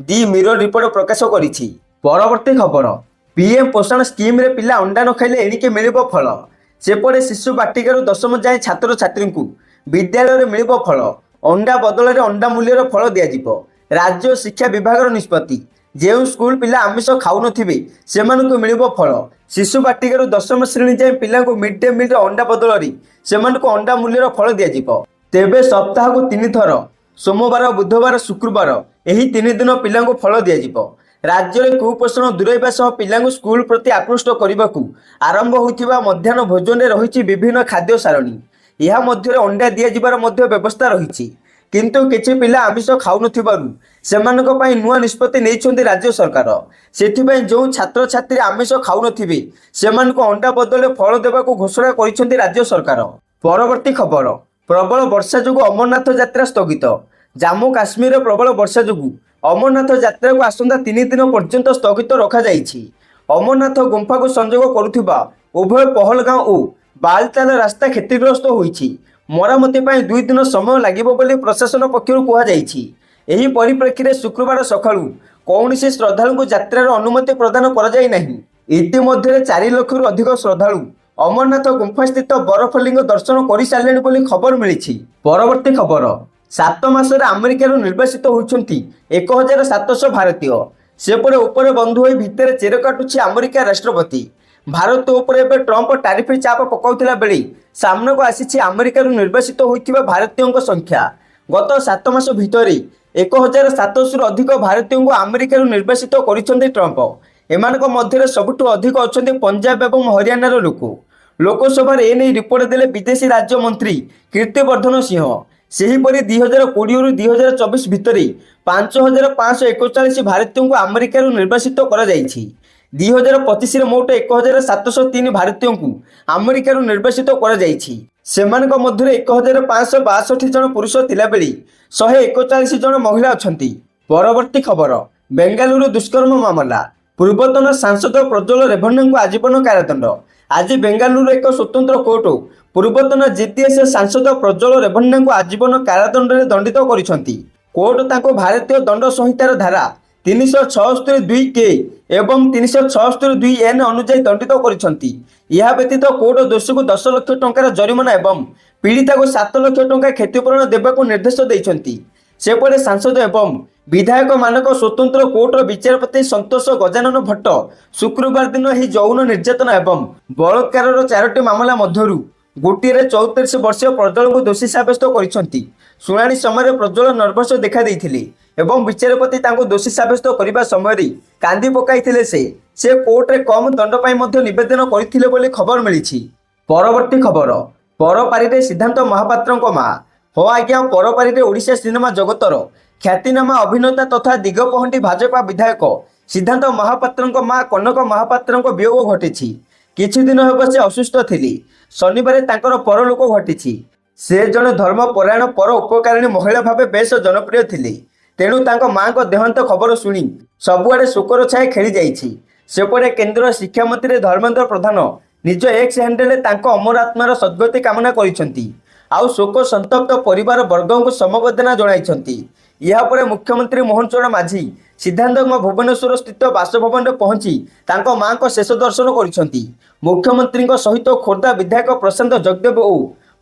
ଦି ମିରର ରିପୋର୍ଟ ପ୍ରକାଶ କରିଛି। ପରବର୍ତ୍ତୀ ଖବର, PM ପୋଷଣ ସ୍କିମ୍ରେ ପିଲା ଅଣ୍ଡା ନ ଖାଇଲେ ଏଣିକି ମିଳିବ ଫଳ। ସେପଟେ ଶିଶୁ ବାଟିକାରୁ 10ମ ଯାଏଁ ଛାତ୍ରଛାତ୍ରୀଙ୍କୁ ବିଦ୍ୟାଳୟରେ ମିଳିବ ଫଳ। ଅଣ୍ଡା ବଦଳରେ ଅଣ୍ଡା ମୂଲ୍ୟର ଫଳ ଦିଆଯିବ। ରାଜ୍ୟ ଶିକ୍ଷା ବିଭାଗର ନିଷ୍ପତ୍ତି। ଯେଉଁ ସ୍କୁଲ ପିଲା ଆମିଷ ଖାଉନଥିବେ ସେମାନଙ୍କୁ ମିଳିବ ଫଳ। ଶିଶୁ ବାଟିକାରୁ 10ମ ଶ୍ରେଣୀ ଯାଏଁ ପିଲାଙ୍କୁ ମିଡ୍ ଡେ ମିଲ୍ର ଅଣ୍ଡା ବଦଳରେ ସେମାନଙ୍କୁ ଅଣ୍ଡା ମୂଲ୍ୟର ଫଳ ଦିଆଯିବ। ତେବେ ସପ୍ତାହକୁ 3 ଥର ସୋମବାର, ବୁଧବାର, ଶୁକ୍ରବାର ଏହି 3 ଦିନ ପିଲାଙ୍କୁ ଫଳ ଦିଆଯିବ। ରାଜ୍ୟରେ କୁପୋଷଣ ଦୂରାଇବା ସହ ପିଲାଙ୍କୁ ସ୍କୁଲ ପ୍ରତି ଆକୃଷ୍ଟ କରିବାକୁ ଆରମ୍ଭ ହୋଇଥିବା ମଧ୍ୟାହ୍ନ ଭୋଜନରେ ରହିଛି ବିଭିନ୍ନ ଖାଦ୍ୟ ସାରଣୀ। ଏହା ମଧ୍ୟରେ ଅଣ୍ଡା ଦିଆଯିବାର ମଧ୍ୟ ବ୍ୟବସ୍ଥା ରହିଛି। କିନ୍ତୁ କିଛି ପିଲା ଆମିଷ ଖାଉନଥିବାରୁ ସେମାନଙ୍କ ପାଇଁ ନୂଆ ନିଷ୍ପତ୍ତି ନେଇଛନ୍ତି ରାଜ୍ୟ ସରକାର। ସେଥିପାଇଁ ଯେଉଁ ଛାତ୍ରଛାତ୍ରୀ ଆମିଷ ଖାଉନଥିବେ ସେମାନଙ୍କୁ ଅଣ୍ଡା ବଦଳରେ ଫଳ ଦେବାକୁ ଘୋଷଣା କରିଛନ୍ତି ରାଜ୍ୟ ସରକାର। ପରବର୍ତ୍ତୀ ଖବର, ପ୍ରବଳ ବର୍ଷା ଯୋଗୁଁ ଅମରନାଥ ଯାତ୍ରା ସ୍ଥଗିତ। ଜାମ୍ମୁ କାଶ୍ମୀରରେ ପ୍ରବଳ ବର୍ଷା ଯୋଗୁଁ ଅମରନାଥ ଯାତ୍ରାକୁ ଆସନ୍ତା 3 ଦିନ ପର୍ଯ୍ୟନ୍ତ ସ୍ଥଗିତ ରଖାଯାଇଛି। ଅମରନାଥ ଗୁମ୍ଫାକୁ ସଂଯୋଗ କରୁଥିବା ଉଭୟ ପହଲଗାଁ ଓ ବାଲତାଲ ରାସ୍ତା କ୍ଷତିଗ୍ରସ୍ତ ହୋଇଛି। ମରାମତି ପାଇଁ 2 ଦିନ ସମୟ ଲାଗିବ ବୋଲି ପ୍ରଶାସନ ପକ୍ଷରୁ କୁହାଯାଇଛି। ଏହି ପରିପ୍ରେକ୍ଷୀରେ ଶୁକ୍ରବାର ସକାଳୁ କୌଣସି ଶ୍ରଦ୍ଧାଳୁଙ୍କୁ ଯାତ୍ରାର ଅନୁମତି ପ୍ରଦାନ କରାଯାଇନାହିଁ। ଇତିମଧ୍ୟରେ 4 ଲକ୍ଷରୁ ଅଧିକ ଶ୍ରଦ୍ଧାଳୁ ଅମରନାଥ ଗୁମ୍ଫାସ୍ଥିତ ବରଫଲିଙ୍ଗ ଦର୍ଶନ କରିସାରିଲେଣି ବୋଲି ଖବର ମିଳିଛି। ପରବର୍ତ୍ତୀ ଖବର, 7 ମାସରେ ଆମେରିକାରୁ ନିର୍ବାସିତ ହୋଇଛନ୍ତି 1700 ଭାରତୀୟ। ସେପଟେ ଉପରେ ବନ୍ଧୁ ହୋଇ ଭିତରେ ଚେର କାଟୁଛି ଆମେରିକା ରାଷ୍ଟ୍ରପତି। ଭାରତ ଉପରେ ଏବେ ଟ୍ରମ୍ପ ଟାରିଫ ଚାପ ପକାଉଥିଲା ବେଳେ ସାମ୍ନାକୁ ଆସିଛି ଆମେରିକାରୁ ନିର୍ବାସିତ ହୋଇଥିବା ଭାରତୀୟଙ୍କ ସଂଖ୍ୟା। ଗତ 7 ମାସ ଭିତରେ 1700ରୁ ଅଧିକ ଭାରତୀୟଙ୍କୁ ଆମେରିକାରୁ ନିର୍ବାସିତ କରିଛନ୍ତି ଟ୍ରମ୍ପ। ଏମାନଙ୍କ ମଧ୍ୟରେ ସବୁଠୁ ଅଧିକ ଅଛନ୍ତି ପଞ୍ଜାବ ଏବଂ ହରିୟାଣାର ଲୋକ। ଲୋକସଭାରେ ଏନେଇ ରିପୋର୍ଟ ଦେଲେ ବିଦେଶୀ ରାଜ୍ୟମନ୍ତ୍ରୀ କୀର୍ତ୍ତିବର୍ଦ୍ଧନ ସିଂହ। ସେହିପରି 2020ରୁ 2024 ଭିତରେ 5541 ଭାରତୀୟଙ୍କୁ ଆମେରିକାରୁ ନିର୍ବାସିତ କରାଯାଇଛି। 2025ରେ ମୋଟ 1703 ଭାରତୀୟଙ୍କୁ ଆମେରିକାରୁ ନିର୍ବାସିତ କରାଯାଇଛି। ସେମାନଙ୍କ ମଧ୍ୟରେ 1562 ଜଣ ପୁରୁଷ ଥିଲାବେଳେ 141 ଜଣ ମହିଳା ଅଛନ୍ତି। ପରବର୍ତ୍ତୀ ଖବର, ବେଙ୍ଗାଲୁରୁ ଦୁଷ୍କର୍ମ ମାମଲା। ପୂର୍ବତନ ସାଂସଦ ପ୍ରଜ୍ୱଳ ରେଭନ୍ନାଙ୍କୁ ଆଜୀବନ କାରାଦଣ୍ଡ। ଆଜି ବେଙ୍ଗାଲୁରୁ ଏକ ସ୍ୱତନ୍ତ୍ର କୋର୍ଟ ପୂର୍ବତନ JDS ସାଂସଦ ପ୍ରଜ୍ୱଳ ରେଭନ୍ନାଙ୍କୁ ଆଜୀବନ କାରାଦଣ୍ଡରେ ଦଣ୍ଡିତ କରିଛନ୍ତି। କୋର୍ଟ ତାଙ୍କୁ ଭାରତୀୟ ଦଣ୍ଡ ସଂହିତାର ଧାରା 376(2)(କେ) ଏବଂ 376(2)(n) ଅନୁଯାୟୀ ଦଣ୍ଡିତ କରିଛନ୍ତି। ଏହା ବ୍ୟତୀତ କୋର୍ଟ ଦୋଷୀକୁ 10 ଲକ୍ଷ ଟଙ୍କାର ଜରିମାନା ଏବଂ ପୀଡ଼ିତାକୁ 7 ଲକ୍ଷ ଟଙ୍କା କ୍ଷତିପୂରଣ ଦେବାକୁ ନିର୍ଦ୍ଦେଶ ଦେଇଛନ୍ତି। ସେପଟେ ସାଂସଦ ଏବଂ ବିଧାୟକମାନଙ୍କ ସ୍ୱତନ୍ତ୍ର କୋର୍ଟର ବିଚାରପତି ସନ୍ତୋଷ ଗଜାନନ ଭଟ୍ଟ ଶୁକ୍ରବାର ଦିନ ଏହି ଯୌନ ନିର୍ଯାତନା ଏବଂ ବଳାତ୍କାରର 4ଟି ମାମଲା ମଧ୍ୟରୁ ଗୋଟିଏରେ 34 ବର୍ଷୀୟ ପ୍ରଜ୍ୱଳଙ୍କୁ ଦୋଷୀ ସାବ୍ୟସ୍ତ କରିଛନ୍ତି। ଶୁଣାଣି ସମୟରେ ପ୍ରଜ୍ୱଳ ନର୍ଭସ ଦେଖାଦେଇଥିଲେ ଏବଂ ବିଚାରପତି ତାଙ୍କୁ ଦୋଷୀ ସାବ୍ୟସ୍ତ କରିବା ସମୟରେ କାନ୍ଦି ପକାଇଥିଲେ। ସେ କୋର୍ଟରେ କମ୍ ଦଣ୍ଡ ପାଇଁ ମଧ୍ୟ ନିବେଦନ କରିଥିଲେ ବୋଲି ଖବର ମିଳିଛି। ପରବର୍ତ୍ତୀ ଖବର, ପରପାରିରେ ସିଦ୍ଧାନ୍ତ ମହାପାତ୍ରଙ୍କ ମା। ହଁ ଆଜ୍ଞା, ପରପାରିରେ ଓଡ଼ିଶା ସିନେମା ଜଗତର ଖ୍ୟାତିନାମା ଅଭିନେତା ତଥା ଦିଗପହଣ୍ଡି ଭାଜପା ବିଧାୟକ ସିଦ୍ଧାନ୍ତ ମହାପାତ୍ରଙ୍କ ମା କନକ ମହାପାତ୍ରଙ୍କ ବିୟୋଗ ଘଟିଛି। କିଛି ଦିନ ହେବ ସେ ଅସୁସ୍ଥ ଥିଲେ। ଶନିବାର ତାଙ୍କର ପରଲୋକ ଘଟିଛି। ସେ ଜଣେ ଧର୍ମପରାୟଣ ପର ଉପକାରିଣୀ ମହିଳା ଭାବେ ବେଶ ଜନପ୍ରିୟ ଥିଲେ। ତେଣୁ ତାଙ୍କ ମାଙ୍କ ଦେହାନ୍ତ ଖବର ଶୁଣି ସବୁଆଡ଼େ ଶୋକର ଛାୟା ଖେଳି ଯାଇଛି। ସେପଟେ କେନ୍ଦ୍ର ଶିକ୍ଷାମନ୍ତ୍ରୀ ଧର୍ମେନ୍ଦ୍ର ପ୍ରଧାନ ନିଜ ଏକ୍ସ ହ୍ୟାଣ୍ଡେଲରେ ତାଙ୍କ ଅମର ଆତ୍ମାର ସଦ୍ଗତି କାମନା କରିଛନ୍ତି। ଆଉ ଶୋକ ସନ୍ତପ୍ତ ପରିବାର ବର୍ଗଙ୍କୁ ସମବେଦନା ଜଣାଇଛନ୍ତି। ଏହାପରେ ମୁଖ୍ୟମନ୍ତ୍ରୀ ମୋହନ ଚରଣ ମାଝୀ ସିଦ୍ଧାନ୍ତଙ୍କ ଭୁବନେଶ୍ୱର ସ୍ଥିତ ବାସଭବନରେ ପହଞ୍ଚି ତାଙ୍କ ମାଙ୍କ ଶେଷ ଦର୍ଶନ କରିଛନ୍ତି। ମୁଖ୍ୟମନ୍ତ୍ରୀଙ୍କ ସହିତ ଖୋର୍ଦ୍ଧା ବିଧାୟକ ପ୍ରଶାନ୍ତ ଜଗଦେବ ଓ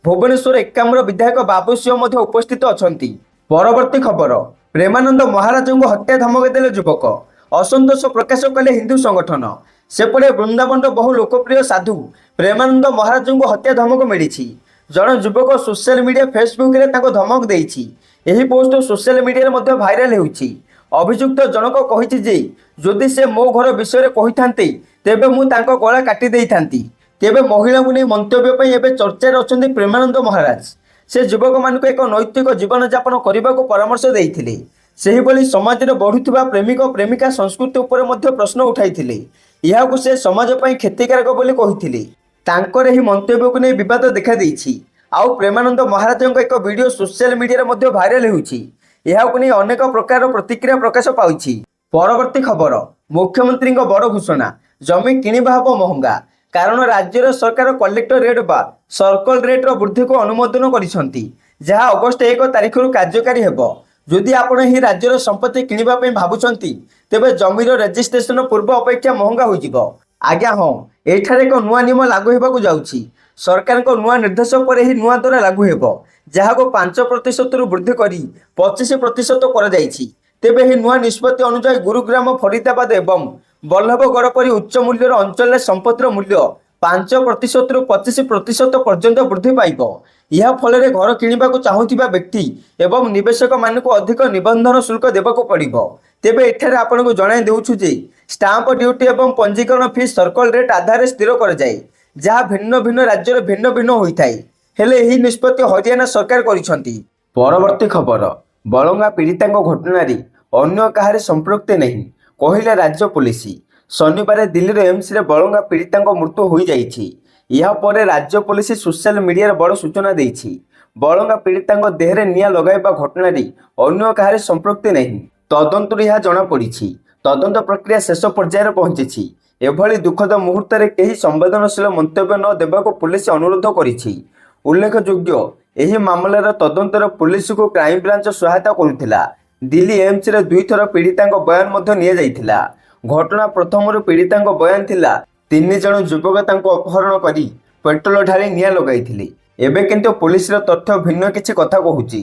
ଭୁବନେଶ୍ୱର ଏକାମ୍ର ବିଧାୟକ ବାବୁ ସିଂହ ମଧ୍ୟ ଉପସ୍ଥିତ ଅଛନ୍ତି। ପରବର୍ତ୍ତୀ ଖବର, ପ୍ରେମାନନ୍ଦ ମହାରାଜଙ୍କୁ ହତ୍ୟା ଧମକ ଦେଲେ ଯୁବକ, ଅସନ୍ତୋଷ ପ୍ରକାଶ କଲେ ହିନ୍ଦୁ ସଂଗଠନ। ସେପଟେ ବୃନ୍ଦାବନର ବହୁ ଲୋକପ୍ରିୟ ସାଧୁ ପ୍ରେମାନନ୍ଦ ମହାରାଜଙ୍କୁ ହତ୍ୟା ଧମକ ମିଳିଛି। ଜଣେ ଯୁବକ ସୋସିଆଲ ମିଡ଼ିଆ ଫେସବୁକରେ ତାଙ୍କୁ ଧମକ ଦେଇଛି। ଏହି ପୋଷ୍ଟ ସୋସିଆଲ ମିଡ଼ିଆରେ ମଧ୍ୟ ଭାଇରାଲ ହେଉଛି। ଅଭିଯୁକ୍ତ ଜଣକ କହିଛି ଯେ ଯଦି ସେ ମୋ ଘର ବିଷୟରେ କହିଥାନ୍ତେ ତେବେ ମୁଁ ତାଙ୍କ ଗଳା କାଟି ଦେଇଥାନ୍ତି। ତେବେ ମହିଳାଙ୍କୁ ନେଇ ମନ୍ତବ୍ୟ ପାଇଁ ଏବେ ଚର୍ଚ୍ଚାରେ ଅଛନ୍ତି ପ୍ରେମାନନ୍ଦ ମହାରାଜ। ସେ ଯୁବକମାନଙ୍କୁ ଏକ ନୈତିକ ଜୀବନଯାପନ କରିବାକୁ ପରାମର୍ଶ ଦେଇଥିଲେ। ସେହିଭଳି ସମାଜରେ ବଢ଼ୁଥିବା ପ୍ରେମିକ ପ୍ରେମିକା ସଂସ୍କୃତି ଉପରେ ମଧ୍ୟ ପ୍ରଶ୍ନ ଉଠାଇଥିଲେ। ଏହାକୁ ସେ ସମାଜ ପାଇଁ କ୍ଷତିକାରକ ବୋଲି କହିଥିଲେ। ତାଙ୍କର ଏହି ମନ୍ତବ୍ୟକୁ ନେଇ ବିବାଦ ଦେଖାଦେଇଛି। ଆଉ ପ୍ରେମାନନ୍ଦ ମହାରାଜଙ୍କ ଏକ ଭିଡ଼ିଓ ସୋସିଆଲ ମିଡ଼ିଆରେ ମଧ୍ୟ ଭାଇରାଲ ହେଉଛି। ଏହାକୁ ନେଇ ଅନେକ ପ୍ରକାର ପ୍ରତିକ୍ରିୟା ପ୍ରକାଶ ପାଇଛି। ପରବର୍ତ୍ତୀ ଖବର, ମୁଖ୍ୟମନ୍ତ୍ରୀଙ୍କ ବଡ଼ ଘୋଷଣା, ଜମି କିଣିବା ହେବ ମହଙ୍ଗା। କାରଣ ରାଜ୍ୟର ସରକାର କଲେକ୍ଟର ରେଟ୍ ବା ସର୍କଲ ରେଟ୍ର ବୃଦ୍ଧିକୁ ଅନୁମୋଦନ କରିଛନ୍ତି, ଯାହା ଅଗଷ୍ଟ 1 ତାରିଖରୁ କାର୍ଯ୍ୟକାରୀ ହେବ। ଯଦି ଆପଣ ଏହି ରାଜ୍ୟର ସମ୍ପତ୍ତି କିଣିବା ପାଇଁ ଭାବୁଛନ୍ତି ତେବେ ଜମିର ରେଜିଷ୍ଟ୍ରେସନ ପୂର୍ବ ଅପେକ୍ଷା ମହଙ୍ଗା ହୋଇଯିବ। ଆଜ୍ଞା ହଁ, ଏଠାରେ ଏକ ନୂଆ ନିୟମ ଲାଗୁ ହେବାକୁ ଯାଉଛି। ସରକାରଙ୍କ ନୂଆ ନିର୍ଦ୍ଦେଶ ପରେ ଏହି ନୂଆ ଦର ଲାଗୁ ହେବ, ଯାହାକୁ 5%ରୁ ବୃଦ୍ଧି କରି 25% କରାଯାଇଛି। ତେବେ ଏହି ନୂଆ ନିଷ୍ପତ୍ତି ଅନୁଯାୟୀ ଗୁରୁଗ୍ରାମ, ଫରିଦାବାଦ ଏବଂ ବଲ୍ଲଭଗଡ଼ ପରି ଉଚ୍ଚ ମୂଲ୍ୟର ଅଞ୍ଚଳରେ ସମ୍ପତ୍ତିର ମୂଲ୍ୟ 5%ରୁ 25% ପର୍ଯ୍ୟନ୍ତ ବୃଦ୍ଧି ପାଇବ। ଏହା ଫଳରେ ଘର କିଣିବାକୁ ଚାହୁଁଥିବା ବ୍ୟକ୍ତି ଏବଂ ନିବେଶକମାନଙ୍କୁ ଅଧିକ ନିବନ୍ଧନ ଶୁଳ୍କ ଦେବାକୁ ପଡ଼ିବ। ତେବେ ଏଠାରେ ଆପଣଙ୍କୁ ଜଣାଇ ଦେଉଛୁ ଯେ ଷ୍ଟାମ୍ପ ଡ୍ୟୁଟି ଏବଂ ପଞ୍ଜୀକରଣ ଫି ସର୍କଲ ରେଟ୍ ଆଧାରରେ ସ୍ଥିର କରାଯାଏ, ଯାହା ଭିନ୍ନ ଭିନ୍ନ ରାଜ୍ୟରେ ଭିନ୍ନ ଭିନ୍ନ ହୋଇଥାଏ। ହେଲେ ଏହି ନିଷ୍ପତ୍ତି ହରିୟାଣା ସରକାର କରିଛନ୍ତି। ପରବର୍ତ୍ତୀ ଖବର, ବଳଙ୍ଗା ପୀଡ଼ିତାଙ୍କ ଘଟଣାରେ ଅନ୍ୟ କାହାର ସମ୍ପୃକ୍ତି ନାହିଁ, କହିଲେ ରାଜ୍ୟ ପୋଲିସ। ଶନିବାର ଦିଲ୍ଲୀର ଏମ୍ସରେ ବଳଙ୍ଗା ପୀଡ଼ିତାଙ୍କ ମୃତ୍ୟୁ ହୋଇଯାଇଛି। ଏହାପରେ ରାଜ୍ୟ ପୋଲିସ ସୋସିଆଲ ମିଡ଼ିଆରେ ବଡ଼ ସୂଚନା ଦେଇଛି। ବଳଙ୍ଗା ପୀଡ଼ିତାଙ୍କ ଦେହରେ ନିଆଁ ଲଗାଇବା ଘଟଣାରେ ଅନ୍ୟ କାହାର ସମ୍ପୃକ୍ତି ନାହିଁ। ତଦନ୍ତରୁ ଏହା ଜଣାପଡ଼ିଛି। ତଦନ୍ତ ପ୍ରକ୍ରିୟା ଶେଷ ପର୍ଯ୍ୟାୟରେ ପହଞ୍ଚିଛି। ଏଭଳି ଦୁଃଖଦ ମୁହୂର୍ତ୍ତରେ କେହି ସମ୍ବେଦନଶୀଳ ମନ୍ତବ୍ୟ ନ ଦେବାକୁ ପୋଲିସ ଅନୁରୋଧ କରିଛି। ଉଲ୍ଲେଖଯୋଗ୍ୟ, ଏହି ମାମଲାର ତଦନ୍ତରେ ପୋଲିସକୁ କ୍ରାଇମବ୍ରାଞ୍ଚ ସହାୟତା କରୁଥିଲା। ଦିଲ୍ଲୀ ଏମ୍ସରେ 2 ଥର ପୀଡ଼ିତାଙ୍କ ବୟାନ ମଧ୍ୟ ନିଆଯାଇଥିଲା। ଘଟଣା ପ୍ରଥମରୁ ପୀଡ଼ିତାଙ୍କ ବୟାନ ଥିଲା 3 ଜଣ ଯୁବକ ତାଙ୍କୁ ଅପହରଣ କରି ପେଟ୍ରୋଲ ଢାଳି ନିଆଁ ଲଗାଇଥିଲେ। ଏବେ କିନ୍ତୁ ପୋଲିସର ତଥ୍ୟ ଭିନ୍ନ କିଛି କଥା କହୁଛି।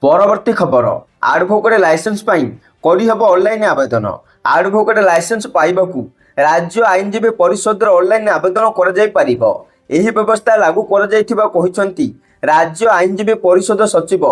ପରବର୍ତ୍ତୀ ଖବର, ଆଡଭୋକେଟ୍ ଲାଇସେନ୍ସ ପାଇଁ କରିହେବ ଅନଲାଇନ୍ ଆବେଦନ। ଆଡଭୋକେଟ୍ ଲାଇସେନ୍ସ ପାଇବାକୁ ରାଜ୍ୟ ଆଇନଜୀବୀ ପରିଷଦର ଅନଲାଇନ୍ ଆବେଦନ କରାଯାଇପାରିବ। ଏହି ବ୍ୟବସ୍ଥା ଲାଗୁ କରାଯାଇଥିବା କହିଛନ୍ତି ରାଜ୍ୟ ଆଇନଜୀବୀ ପରିଷଦ ସଚିବ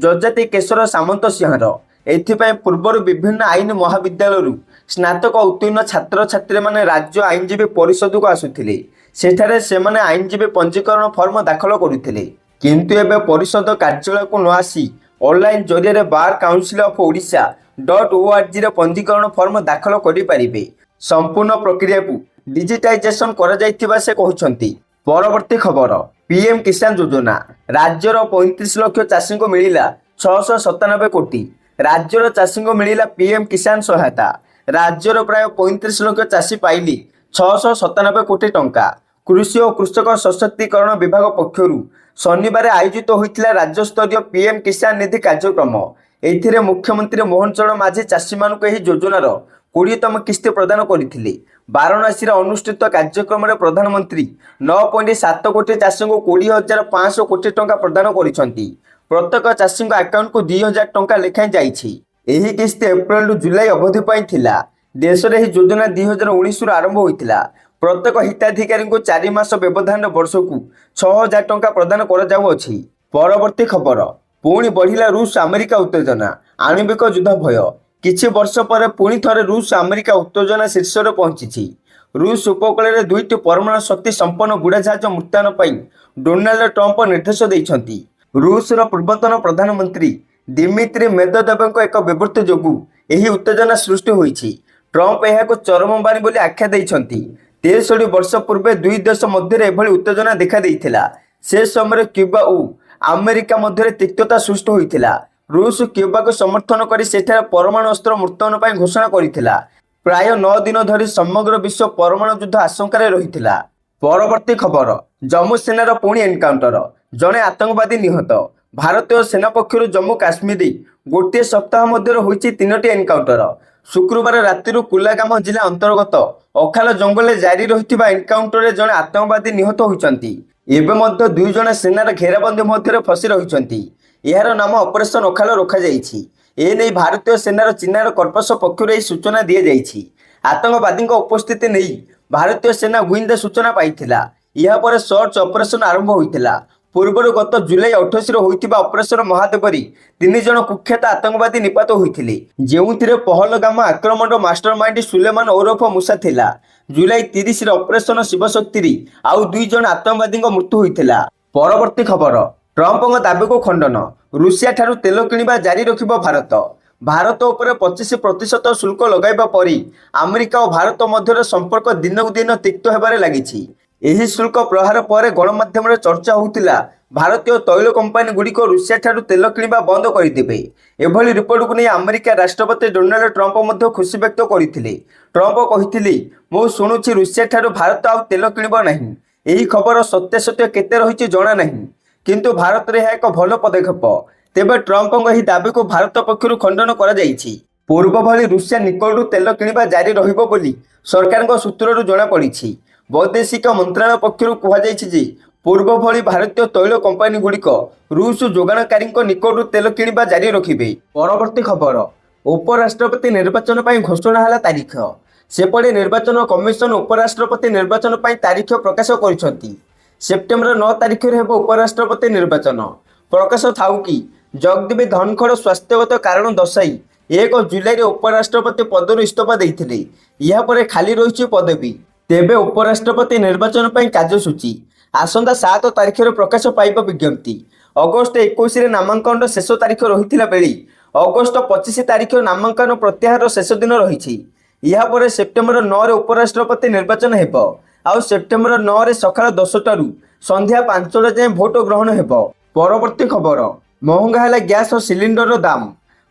ଯଯାତି କେଶର ସାମନ୍ତ ସିଂହାର। ଏଥିପାଇଁ ପୂର୍ବରୁ ବିଭିନ୍ନ ଆଇନ ମହାବିଦ୍ୟାଳୟରୁ ସ୍ନାତକ ଉତ୍ତୀର୍ଣ୍ଣ ଛାତ୍ରଛାତ୍ରୀମାନେ ରାଜ୍ୟ ଆଇନଜୀବୀ ପରିଷଦକୁ ଆସୁଥିଲେ। ସେଠାରେ ସେମାନେ ଆଇନଜୀବୀ ପଞ୍ଜୀକରଣ ଫର୍ମ ଦାଖଲ କରୁଥିଲେ। କିନ୍ତୁ ଏବେ ପରିଷଦ କାର୍ଯ୍ୟାଳୟକୁ ନ ଆସି ଅନଲାଇନ୍ ଜରିଆରେ ବାର୍ କାଉନସିଲ୍ ଅଫ୍ ଓଡ଼ିଶା .orgରେ ପଞ୍ଜୀକରଣ ଫର୍ମ ଦାଖଲ କରିପାରିବେ। ସମ୍ପୂର୍ଣ୍ଣ ପ୍ରକ୍ରିୟାକୁ ଡିଜିଟାଇଜେସନ କରାଯାଇଥିବା ସେ କହିଛନ୍ତି। ପରବର୍ତ୍ତୀ ଖବର, ପିଏମ୍ କିଷାନ ଯୋଜନା, ରାଜ୍ୟର 35 ଲକ୍ଷ ଚାଷୀଙ୍କୁ ମିଳିଲା 697 କୋଟି। ରାଜ୍ୟର ଚାଷୀଙ୍କୁ ମିଳିଲା ପିଏମ୍ କିଷାନ ସହାୟତା। ରାଜ୍ୟର ପ୍ରାୟ 35 ଲକ୍ଷ ଚାଷୀ ପାଇଲେ 697 କୋଟି ଟଙ୍କା। କୃଷି ଓ କୃଷକ ସଶକ୍ତିକରଣ ବିଭାଗ ପକ୍ଷରୁ ଶନିବାର ଆୟୋଜିତ ହୋଇଥିଲା ରାଜ୍ୟସ୍ତରୀୟ ପିଏମ୍ କିଷାନ ନିଧି କାର୍ଯ୍ୟକ୍ରମ। ଏଥିରେ ମୁଖ୍ୟମନ୍ତ୍ରୀ ମୋହନ ଚରଣ ମାଝୀ ଚାଷୀମାନଙ୍କୁ ଏହି ଯୋଜନାର 20ତମ କିସ୍ତି ପ୍ରଦାନ କରିଥିଲେ। ବାରାଣସୀରେ ଅନୁଷ୍ଠିତ କାର୍ଯ୍ୟକ୍ରମରେ ପ୍ରଧାନମନ୍ତ୍ରୀ 9.7 କୋଟି ଚାଷୀଙ୍କୁ 20,500 କୋଟି ଟଙ୍କା ପ୍ରଦାନ କରିଛନ୍ତି। ପ୍ରତ୍ୟେକ ଚାଷୀଙ୍କ ଆକାଉଣ୍ଟକୁ 2,000 ଟଙ୍କା ଲେଖାଏଁ ଯାଇଛି। ଏହି କିସ୍ତି ଏପ୍ରିଲରୁ ଜୁଲାଇ ଅବଧି ପାଇଁ ଥିଲା। ଦେଶରେ ଏହି ଯୋଜନା 2019ରୁ ଆରମ୍ଭ ହୋଇଥିଲା। ପ୍ରତ୍ୟେକ ହିତାଧିକାରୀଙ୍କୁ 4 ମାସ ବ୍ୟବଧାନରେ ବର୍ଷକୁ 6,000 ଟଙ୍କା ପ୍ରଦାନ କରାଯାଉଅଛି। ପରବର୍ତ୍ତୀ ଖବର, ପୁଣି ବଢ଼ିଲା ରୁଷ ଆମେରିକା ଉତ୍ତେଜନା, ଆଣବିକ ଯୁଦ୍ଧ ଭୟ। କିଛି ବର୍ଷ ପରେ ପୁଣି ଥରେ ରୁଷ ଆମେରିକା ଉତ୍ତେଜନା ଶୀର୍ଷରେ ପହଞ୍ଚିଛି। ରୁଷ ଉପକୂଳରେ 2ଟି ପରମାଣୁ ଶକ୍ତି ସମ୍ପନ୍ନ ବୁଡ଼ାଜାହାଜ ମୁତୟନ ପାଇଁ ଡୋନାଲ୍ଡ ଟ୍ରମ୍ପ ନିର୍ଦ୍ଦେଶ ଦେଇଛନ୍ତି। ରୁଷର ପୂର୍ବତନ ପ୍ରଧାନମନ୍ତ୍ରୀ ଦିମିତ୍ରି ମେଦଭେଦେଭଙ୍କ ଏକ ବିବୃତ୍ତି ଯୋଗୁଁ ଏହି ଉତ୍ତେଜନା ସୃଷ୍ଟି ହୋଇଛି। ଟ୍ରମ୍ପ ଏହାକୁ ଚରମ ବାଣୀ ବୋଲି ଆଖ୍ୟା ଦେଇଛନ୍ତି। 63 ବର୍ଷ ପୂର୍ବେ ଦୁଇ ଦେଶ ମଧ୍ୟରେ ଏଭଳି ଉତ୍ତେଜନା ଦେଖାଦେଇଥିଲା। ସେ ସମୟରେ କ୍ୟୁବା ଓ ଆମେରିକା ମଧ୍ୟରେ ତିକ୍ତତା ସୃଷ୍ଟି ହୋଇଥିଲା। ରୁଷ କ୍ୟୁବାକୁ ସମର୍ଥନ କରି ସେଠାରେ ପରମାଣୁ ଅସ୍ତ୍ର ମୁତୟନ ପାଇଁ ଘୋଷଣା କରିଥିଲା। ପ୍ରାୟ 9 ଦିନ ଧରି ସମଗ୍ର ବିଶ୍ୱ ପରମାଣୁ ଯୁଦ୍ଧ ଆଶଙ୍କାରେ ରହିଥିଲା। ପରବର୍ତ୍ତୀ ଖବର, ଜମ୍ମୁ ସେନାର ପୁଣି ଏନକାଉଣ୍ଟର, ଜଣେ ଆତଙ୍କବାଦୀ ନିହତ। ଭାରତୀୟ ସେନା ପକ୍ଷରୁ ଜମ୍ମୁ କାଶ୍ମୀରରେ ଗୋଟିଏ ସପ୍ତାହ ମଧ୍ୟରେ ହୋଇଛି 3ଟି ଏନକାଉଣ୍ଟର। ଶୁକ୍ରବାର ରାତିରୁ କୁଲାଗାମ ଜିଲ୍ଲା ଅନ୍ତର୍ଗତ ଅଖାଲ ଜଙ୍ଗଲରେ ଜାରି ରହିଥିବା ଏନକାଉଣ୍ଟରରେ ଜଣେ ଆତଙ୍କବାଦୀ ନିହତ ହୋଇଛନ୍ତି। ଏବେ ମଧ୍ୟ 2 ଜଣ ସେନାର ଘେରାବନ୍ଦୀ ମଧ୍ୟରେ ଫସି ରହିଛନ୍ତି। ଏହାର ନାମ ଅପରେସନ ଅଖାଲ ରଖାଯାଇଛି। ଏନେଇ ଭାରତୀୟ ସେନାର ଚିନାର କର୍ପସ ପକ୍ଷରୁ ଏହି ସୂଚନା ଦିଆଯାଇଛି। ଆତଙ୍କବାଦୀଙ୍କ ଉପସ୍ଥିତି ନେଇ ଭାରତୀୟ ସେନା ଗୁଇନ୍ଦା ସୂଚନା ପାଇଥିଲା। ଏହାପରେ ସର୍ଚ୍ଚ ଅପରେସନ ଆରମ୍ଭ ହୋଇଥିଲା। ପୂର୍ବରୁ ଗତ ଜୁଲାଇ 28ରେ ହୋଇଥିବା ଅପରେସନ ମହାଦେବରେ 3 ଜଣ କୁଖ୍ୟାତ ଆତଙ୍କବାଦୀ ନିପାତ ହୋଇଥିଲେ, ଯେଉଁଥିରେ ପହଲଗାମ ଆକ୍ରମଣର ମାଷ୍ଟରମାଇଣ୍ଡ ସୁଲେମାନ ଓରଫ ମୁସା ଥିଲା। ଜୁଲାଇ 30ରେ ଅପରେସନ ଶିବଶକ୍ତିରେ ଆଉ 2 ଜଣ ଆତଙ୍କବାଦୀଙ୍କ ମୃତ୍ୟୁ ହୋଇଥିଲା। ପରବର୍ତ୍ତୀ ଖବର, ଟ୍ରମ୍ପଙ୍କ ଦାବିକୁ ଖଣ୍ଡନ, ରୁଷିଆ ଠାରୁ ତେଲ କିଣିବା ଜାରି ରଖିବ ଭାରତ। ଭାରତ ଉପରେ 25% ଶୁଳ୍କ ଲଗାଇବା ପରେ ଆମେରିକା ଓ ଭାରତ ମଧ୍ୟରେ ସମ୍ପର୍କ ଦିନକୁ ଦିନ ତିକ୍ତ ହେବାରେ ଲାଗିଛି। ଏହି ଶୁଳ୍କ ପ୍ରହାର ପରେ ଗଣମାଧ୍ୟମରେ ଚର୍ଚ୍ଚା ହେଉଥିଲା ଭାରତୀୟ ତୈଳ କମ୍ପାନୀ ଗୁଡ଼ିକ ରୁଷିଆ ଠାରୁ ତେଲ କିଣିବା ବନ୍ଦ କରିଦେବେ। ଏଭଳି ରିପୋର୍ଟକୁ ନେଇ ଆମେରିକା ରାଷ୍ଟ୍ରପତି ଡୋନାଲ୍ଡ ଟ୍ରମ୍ପ ମଧ୍ୟ ଖୁସି ବ୍ୟକ୍ତ କରିଥିଲେ। ଟ୍ରମ୍ପ କହିଥିଲେ, ମୁଁ ଶୁଣୁଛି ରୁଷିଆ ଠାରୁ ଭାରତ ଆଉ ତେଲ କିଣିବ ନାହିଁ। ଏହି ଖବର ସତ୍ୟାସତ୍ୟ କେତେ ରହିଛି ଜଣା ନାହିଁ, କିନ୍ତୁ ଭାରତରେ ଏହା ଏକ ଭଲ ପଦକ୍ଷେପ। ତେବେ ଟ୍ରମ୍ପଙ୍କ ଏହି ଦାବିକୁ ଭାରତ ପକ୍ଷରୁ ଖଣ୍ଡନ କରାଯାଇଛି। ପୂର୍ବ ଭଳି ରୁଷିଆ ନିକଟରୁ ତେଲ କିଣିବା ଜାରି ରହିବ ବୋଲି ସରକାରଙ୍କ ସୂତ୍ରରୁ ଜଣାପଡ଼ିଛି। ବୈଦେଶିକ ମନ୍ତ୍ରଣାଳୟ ପକ୍ଷରୁ କୁହାଯାଇଛି ଯେ ପୂର୍ବ ଭଳି ଭାରତୀୟ ତୈଳ କମ୍ପାନୀଗୁଡ଼ିକ ରୁଷ ଯୋଗାଣକାରୀଙ୍କ ନିକଟରୁ ତେଲ କିଣିବା ଜାରି ରଖିବେ। ପରବର୍ତ୍ତୀ ଖବର, ଉପରାଷ୍ଟ୍ରପତି ନିର୍ବାଚନ ପାଇଁ ଘୋଷଣା ହେଲା ତାରିଖ। ସେପଟେ ନିର୍ବାଚନ କମିଶନ ଉପରାଷ୍ଟ୍ରପତି ନିର୍ବାଚନ ପାଇଁ ତାରିଖ ପ୍ରକାଶ କରିଛନ୍ତି। ସେପ୍ଟେମ୍ବର 9 ତାରିଖରେ ହେବ ଉପରାଷ୍ଟ୍ରପତି ନିର୍ବାଚନ। ପ୍ରକାଶ ଥାଉକି ଜଗଦୀପ ଧନଖଡ଼ ସ୍ୱାସ୍ଥ୍ୟଗତ କାରଣ ଦର୍ଶାଇ 1 ଜୁଲାଇରେ ଉପରାଷ୍ଟ୍ରପତି ପଦରୁ ଇସ୍ତଫା ଦେଇଥିଲେ। ଏହାପରେ ଖାଲି ରହିଛି ପଦବୀ। ତେବେ ଉପରାଷ୍ଟ୍ରପତି ନିର୍ବାଚନ ପାଇଁ କାର୍ଯ୍ୟସୂଚୀ ଆସନ୍ତା 7 ତାରିଖରେ ପ୍ରକାଶ ପାଇବ ବିଜ୍ଞପ୍ତି। ଅଗଷ୍ଟ 21ରେ ନାମାଙ୍କନର ଶେଷ ତାରିଖ ରହିଥିଲା ବେଳେ ଅଗଷ୍ଟ 25 ତାରିଖ ନାମାଙ୍କନ ପ୍ରତ୍ୟାହାରର ଶେଷ ଦିନ ରହିଛି। ଏହାପରେ ସେପ୍ଟେମ୍ବର 9ରେ ଉପରାଷ୍ଟ୍ରପତି ନିର୍ବାଚନ ହେବ। ଆଉ ସେପ୍ଟେମ୍ବର 9ରେ ସକାଳ 10ଟାରୁ ସନ୍ଧ୍ୟା 5ଟା ଯାଏଁ ଭୋଟ ଗ୍ରହଣ ହେବ। ପରବର୍ତ୍ତୀ ଖବର, ମହଙ୍ଗା ହେଲା ଗ୍ୟାସ୍ ଓ ସିଲିଣ୍ଡରର ଦାମ।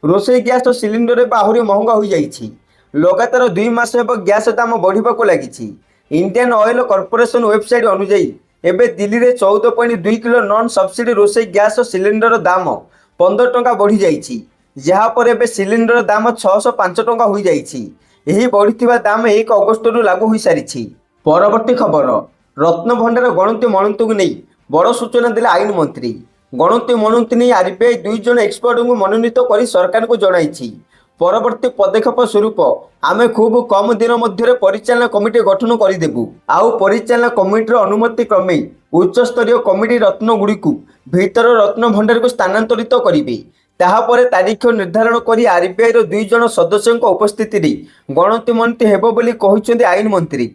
ରୋଷେଇ ଗ୍ୟାସ୍ ଓ ସିଲିଣ୍ଡର ଏବେ ଆହୁରି ମହଙ୍ଗା ହୋଇଯାଇଛି। ଲଗାତାର 2 ମାସ ହେବ ଗ୍ୟାସ୍ ଦାମ ବଢ଼ିବାକୁ ଲାଗିଛି। ଇଣ୍ଡିଆନ୍ ଅଏଲ କର୍ପୋରେସନ ୱେବସାଇଟ୍ ଅନୁଯାୟୀ ଏବେ ଦିଲ୍ଲୀରେ 14.2 କିଲୋ ନନ୍ ସବସିଡି ରୋଷେଇ ଗ୍ୟାସ୍ ଓ ସିଲିଣ୍ଡର ଦାମ 15 ଟଙ୍କା ବଢ଼ିଯାଇଛି, ଯାହାପରେ ଏବେ ସିଲିଣ୍ଡର ଦାମ 605 ଟଙ୍କା ହୋଇଯାଇଛି। ଏହି ବଢ଼ିଥିବା ଦାମ 1 ଅଗଷ୍ଟରୁ ଲାଗୁ ହୋଇସାରିଛି। ପରବର୍ତ୍ତୀ ଖବର, ରତ୍ନଭଣ୍ଡାର ଗଣତି ମଣତିକୁ ନେଇ ବଡ଼ ସୂଚନା ଦେଲେ ଆଇନ ମନ୍ତ୍ରୀ। ଗଣତି ମଣତି ନେଇ ଆର୍ବିଆଇ 2 ଜଣ ଏକ୍ସପର୍ଟଙ୍କୁ ମନୋନୀତ କରି ସରକାରଙ୍କୁ ଜଣାଇଛି। ପରବର୍ତ୍ତୀ ପଦକ୍ଷେପ ସ୍ୱରୂପ ଆମେ ଖୁବ୍ କମ୍ ଦିନ ମଧ୍ୟରେ ପରିଚାଳନା କମିଟି ଗଠନ କରିଦେବୁ। ଆଉ ପରିଚାଳନା କମିଟିର ଅନୁମତି କ୍ରମେ ଉଚ୍ଚସ୍ତରୀୟ କମିଟି ରତ୍ନଗୁଡ଼ିକୁ ଭିତର ରତ୍ନ ଭଣ୍ଡାରକୁ ସ୍ଥାନାନ୍ତରିତ କରିବେ। ତାହାପରେ ତାରିଖ ନିର୍ଦ୍ଧାରଣ କରି ଆର୍ବିଆଇର 2 ଜଣ ସଦସ୍ୟଙ୍କ ଉପସ୍ଥିତିରେ ଗଣତି ମଣତି ହେବ ବୋଲି କହିଛନ୍ତି ଆଇନ ମନ୍ତ୍ରୀ।